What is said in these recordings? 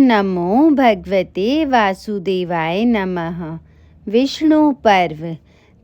नमो भगवते वासुदेवाय नमः। विष्णु पर्व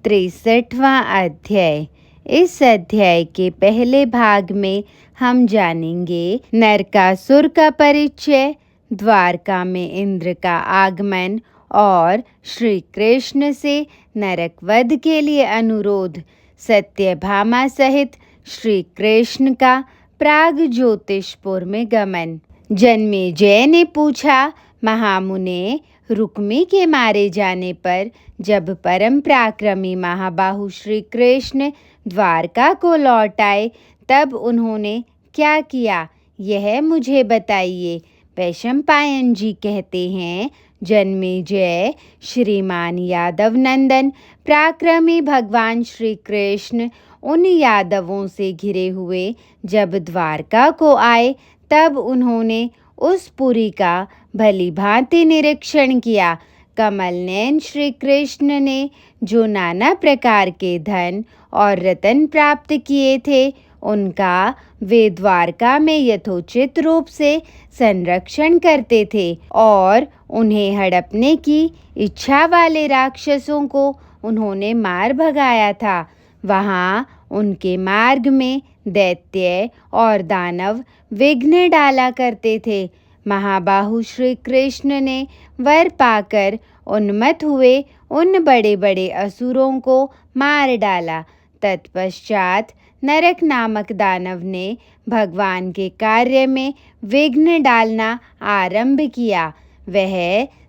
63वां अध्याय। इस अध्याय के पहले भाग में हम जानेंगे नरकासुर का परिचय, द्वारका में इंद्र का आगमन और श्री कृष्ण से नरक वध के लिए अनुरोध, सत्यभामा सहित श्री कृष्ण का प्राग ज्योतिषपुर में गमन। जन्मेजय ने पूछा, महामुने, रुक्मी के मारे जाने पर जब परम पराक्रमी महाबाहु श्री कृष्ण द्वारका को लौट आए तब उन्होंने क्या किया, यह मुझे बताइए। वैशंपायन जी कहते हैं, जन्मेजय, श्रीमान यादव नंदन पराक्रमी भगवान श्री कृष्ण उन यादवों से घिरे हुए जब द्वारका को आए तब उन्होंने उस पुरी का भली भांति निरीक्षण किया। कमल नयन श्री कृष्ण ने जो नाना प्रकार के धन और रत्न प्राप्त किए थे, उनका वे द्वारका में यथोचित रूप से संरक्षण करते थे और उन्हें हड़पने की इच्छा वाले राक्षसों को उन्होंने मार भगाया था। वहाँ उनके मार्ग में दैत्य और दानव विघ्न डाला करते थे। महाबाहु श्री कृष्ण ने वर पाकर उन्मत्त हुए उन बड़े बड़े असुरों को मार डाला। तत्पश्चात नरक नामक दानव ने भगवान के कार्य में विघ्न डालना आरंभ किया। वह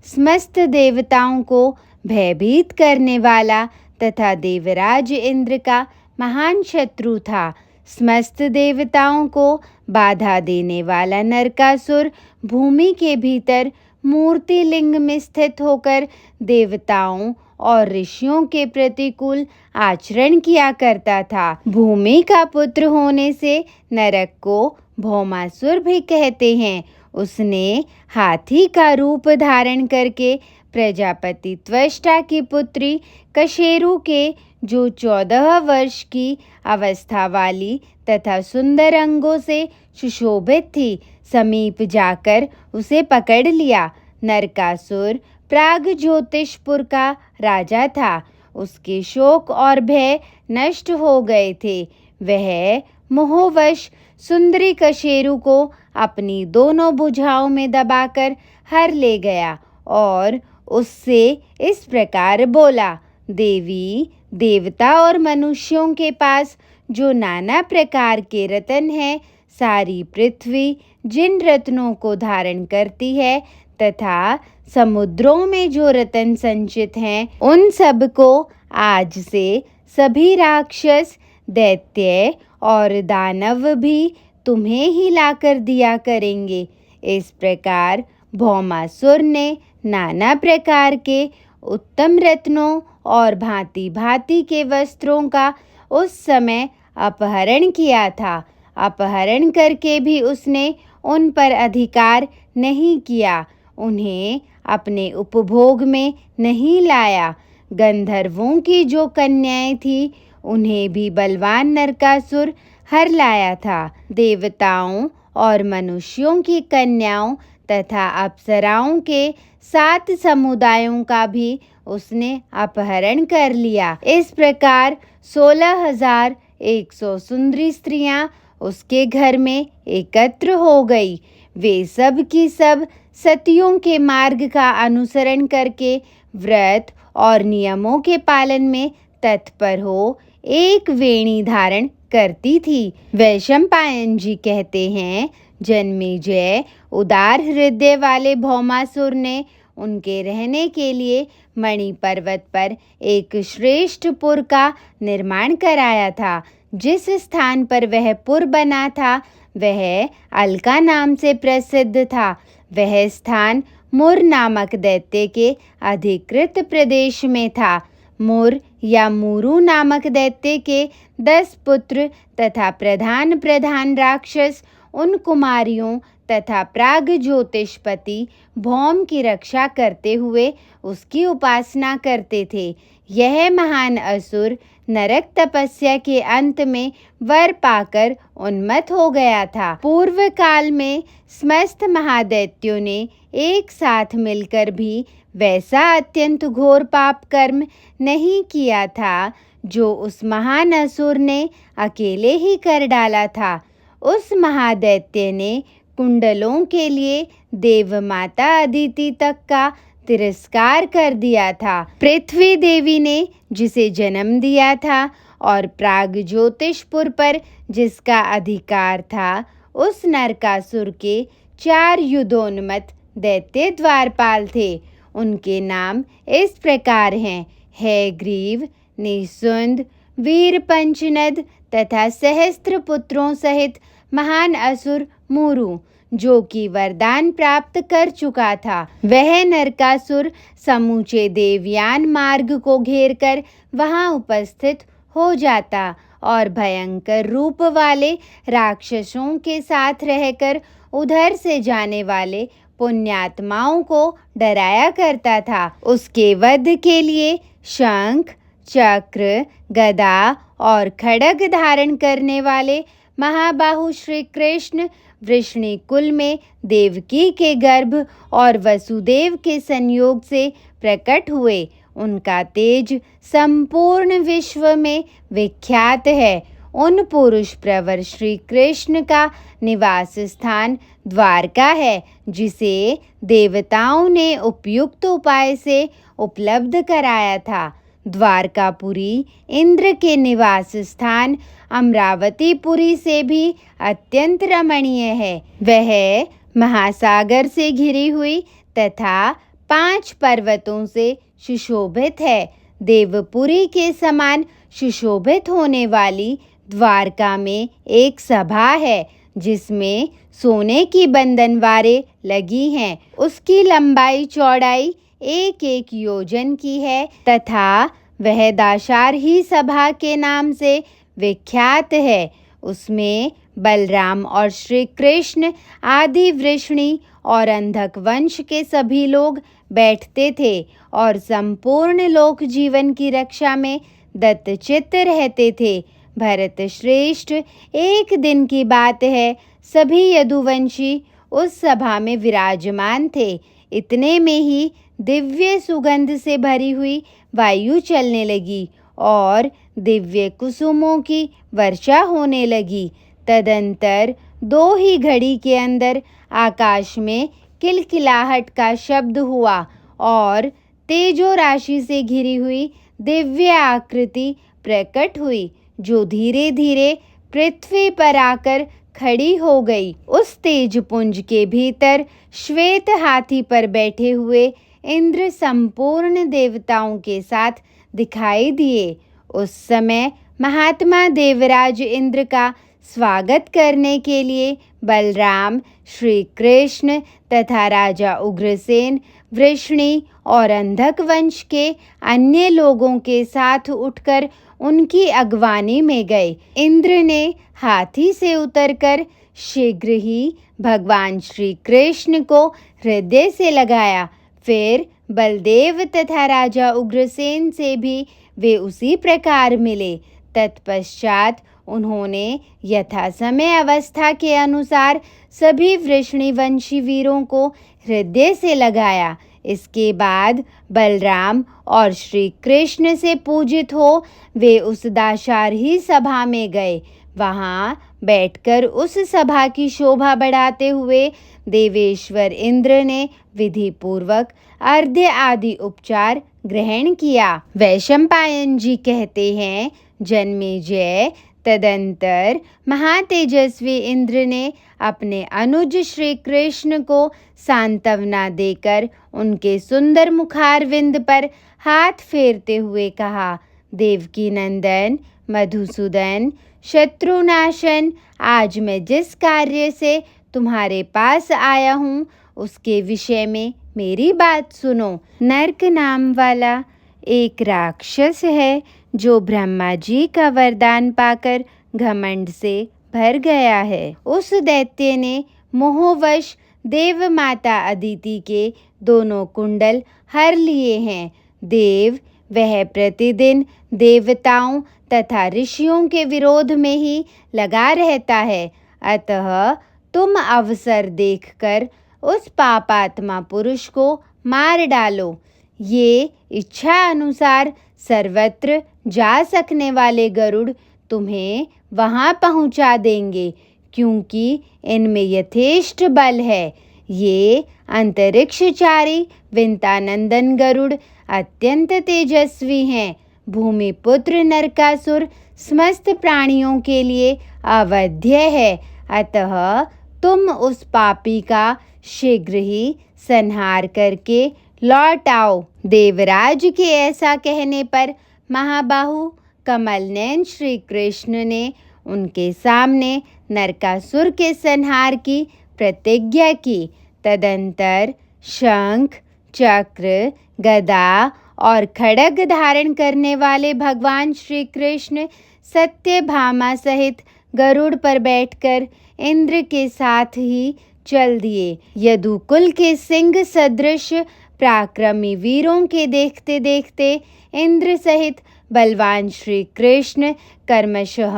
समस्त देवताओं को भयभीत करने वाला तथा देवराज इंद्र का महान शत्रु था। समस्त देवताओं को बाधा देने वाला नरकासुर भूमि के भीतर मूर्ति लिंग में स्थित होकर देवताओं और ऋषियों के प्रतिकूल आचरण किया करता था। भूमि का पुत्र होने से नरक को भौमासुर भी कहते हैं। उसने हाथी का रूप धारण करके प्रजापति त्वष्टा की पुत्री कशेरु के, जो 14 वर्ष की अवस्था वाली तथा सुंदर अंगों से सुशोभित थी, समीप जाकर उसे पकड़ लिया। नरकासुर प्राग ज्योतिषपुर का राजा था। उसके शोक और भय नष्ट हो गए थे। वह मोहवश सुंदरी कशेरु को अपनी दोनों भुजाओं में दबाकर हर ले गया और उससे इस प्रकार बोला, देवी, देवता और मनुष्यों के पास जो नाना प्रकार के रत्न हैं, सारी पृथ्वी जिन रत्नों को धारण करती है तथा समुद्रों में जो रत्न संचित हैं, उन सब को आज से सभी राक्षस, दैत्य और दानव भी तुम्हें ही लाकर दिया करेंगे। इस प्रकार भौमासुर ने नाना प्रकार के उत्तम रत्नों और भांति भांति के वस्त्रों का उस समय अपहरण किया था। अपहरण करके भी उसने उन पर अधिकार नहीं किया, उन्हें अपने उपभोग में नहीं लाया। गंधर्वों की जो कन्याएं थी, उन्हें भी बलवान नरकासुर हर लाया था। देवताओं और मनुष्यों की कन्याओं तथा अप्सराओं के 7 समुदायों का भी उसने अपहरण कर लिया। इस प्रकार 16,100 सुंदरी स्त्रियां उसके घर में एकत्र हो गई। वे सब की सब सतियों के मार्ग का अनुसरण करके व्रत और नियमों के पालन में तत्पर हो एक वेणी धारण करती थी। वैशंपायन जी कहते हैं, जन्मेजय, उदार हृदय वाले भौमासुर ने उनके रहने के लिए मणि पर्वत पर एक श्रेष्ठ पुर का निर्माण कराया था। जिस स्थान पर वह पुर बना था, वह अलका नाम से प्रसिद्ध था। वह स्थान मुर नामक दैत्य के अधिकृत प्रदेश में था। मुर या मुरु नामक दैत्य के 10 पुत्र तथा प्रधान प्रधान राक्षस उन कुमारियों तथा प्राग ज्योतिषपति भौम की रक्षा करते हुए उसकी उपासना करते थे। यह महान असुर नरक तपस्या के अंत में वर पाकर उन्मत्त हो गया था। पूर्व काल में समस्त महादैत्यों ने एक साथ मिलकर भी वैसा अत्यंत घोर पाप कर्म नहीं किया था जो उस महान असुर ने अकेले ही कर डाला था। उस महादैत्य ने कुंडलों के लिए देव माता अदिति तक का तिरस्कार कर दिया था। पृथ्वी देवी ने जिसे जन्म दिया था और प्राग ज्योतिषपुर पर जिसका अधिकार था, उस नरकासुर के 4 युद्धोन्मत्त दैत्य द्वारपाल थे। उनके नाम इस प्रकार हैं: हयग्रीव, निशुंद, वीर पंचनद तथा सहस्त्र पुत्रों सहित महान असुर मुरु, जो कि वरदान प्राप्त कर चुका था। वह नरकासुर समूचे देवयान मार्ग को घेरकर वहां उपस्थित हो जाता और भयंकर रूप वाले राक्षसों के साथ रहकर उधर से जाने वाले पुण्यात्माओं को डराया करता था। उसके वध के लिए शंख, चक्र, गदा और खड्ग धारण करने वाले महाबाहु श्री कृष्ण वृष्णि कुल में देवकी के गर्भ और वसुदेव के संयोग से प्रकट हुए। उनका तेज संपूर्ण विश्व में विख्यात है। उन पुरुष प्रवर श्री कृष्ण का निवास स्थान द्वारका है, जिसे देवताओं ने उपयुक्त उपाय से उपलब्ध कराया था। द्वारकापुरी इंद्र के निवास स्थान अमरावतीपुरी से भी अत्यंत रमणीय है। वह महासागर से घिरी हुई तथा 5 पर्वतों से सुशोभित है। देवपुरी के समान सुशोभित होने वाली द्वारका में एक सभा है, जिसमें सोने की बंधनवारें लगी हैं। उसकी लंबाई चौड़ाई 1-1 योजन की है तथा वह दाशारही सभा के नाम से विख्यात है। उसमें बलराम और श्री कृष्ण आदि वृष्णि और अंधक वंश के सभी लोग बैठते थे और संपूर्ण लोक जीवन की रक्षा में दत्तचित्त रहते थे। भरत श्रेष्ठ, एक दिन की बात है, सभी यदुवंशी उस सभा में विराजमान थे। इतने में ही दिव्य सुगंध से भरी हुई वायु चलने लगी और दिव्य कुसुमों की वर्षा होने लगी। तदंतर 2 ही घड़ी के अंदर आकाश में किलकिलाहट का शब्द हुआ और तेजो राशि से घिरी हुई दिव्य आकृति प्रकट हुई, जो धीरे धीरे पृथ्वी पर आकर खड़ी हो गई। उस तेजपुंज के भीतर श्वेत हाथी पर बैठे हुए इंद्र संपूर्ण देवताओं के साथ दिखाई दिए। उस समय महात्मा देवराज इंद्र का स्वागत करने के लिए बलराम, श्री कृष्ण तथा राजा उग्रसेन, वृष्णि और अंधक वंश के अन्य लोगों के साथ उठकर उनकी अगवानी में गए। इंद्र ने हाथी से उतरकर शीघ्र ही भगवान श्री कृष्ण को हृदय से लगाया। फिर बलदेव तथा राजा उग्रसेन से भी वे उसी प्रकार मिले। तत्पश्चात उन्होंने यथा समय अवस्था के अनुसार सभी वृष्णिवंशी वीरों को हृदय से लगाया। इसके बाद बलराम और श्री कृष्ण से पूजित हो वे उस दाशारही सभा में गए। वहाँ बैठकर उस सभा की शोभा बढ़ाते हुए देवेश्वर इंद्र ने विधि पूर्वक अर्घ्य आदि उपचार ग्रहण किया। वैशंपायन जी कहते हैं, जन्मेजय, तदंतर महातेजस्वी इंद्र ने अपने अनुज श्री कृष्ण को सांत्वना देकर उनके सुंदर मुखारविंद पर हाथ फेरते हुए कहा, देवकी नंदन, मधुसूदन, शत्रुनाशन, आज मैं जिस कार्य से तुम्हारे पास आया हूँ उसके विषय में मेरी बात सुनो। नर्क नाम वाला एक राक्षस है जो ब्रह्मा जी का वरदान पाकर घमंड से भर गया है। उस दैत्य ने मोहवश देव माता अदिति के दोनों कुंडल हर लिए हैं। देव वह प्रतिदिन देवताओं तथा ऋषियों के विरोध में ही लगा रहता है, अतः तुम अवसर देखकर उस पापात्मा पुरुष को मार डालो। ये इच्छा अनुसार सर्वत्र जा सकने वाले गरुड़ तुम्हें वहां पहुंचा देंगे, क्योंकि इनमें यथेष्ट बल है। ये अंतरिक्षचारी विंतानंदन गरुड़ अत्यंत तेजस्वी हैं। भूमिपुत्र नरकासुर समस्त प्राणियों के लिए अवध्य है, अतः तुम उस पापी का शीघ्र ही संहार करके लौट आओ। देवराज के ऐसा कहने पर महाबाहु कमलनयन श्री कृष्ण ने उनके सामने नरकासुर के संहार की प्रतिज्ञा की। तदंतर शंख, चक्र, गदा और खड्ग धारण करने वाले भगवान श्री कृष्ण सत्यभामा सहित गरुड़ पर बैठकर इंद्र के साथ ही चल दिए। यदुकुल के सिंह सदृश पराक्रमी वीरों के देखते देखते इंद्र सहित बलवान श्री कृष्ण क्रमशः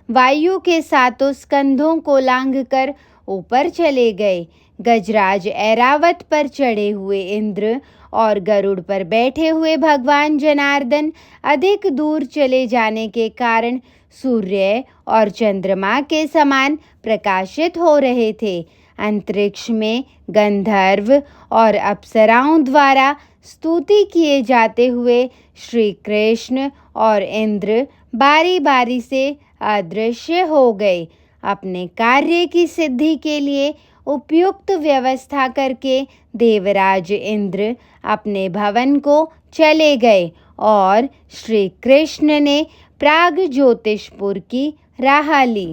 वायु के सातों स्कंधों को लांघकर ऊपर चले गए। गजराज ऐरावत पर चढ़े हुए इंद्र और गरुड़ पर बैठे हुए भगवान जनार्दन अधिक दूर चले जाने के कारण सूर्य और चंद्रमा के समान प्रकाशित हो रहे थे। अंतरिक्ष में गंधर्व और अप्सराओं द्वारा स्तुति किए जाते हुए श्री कृष्ण और इंद्र बारी बारी से अदृश्य हो गए। अपने कार्य की सिद्धि के लिए उपयुक्त व्यवस्था करके देवराज इंद्र अपने भवन को चले गए और श्री कृष्ण ने प्राग ज्योतिषपुर की राह ली।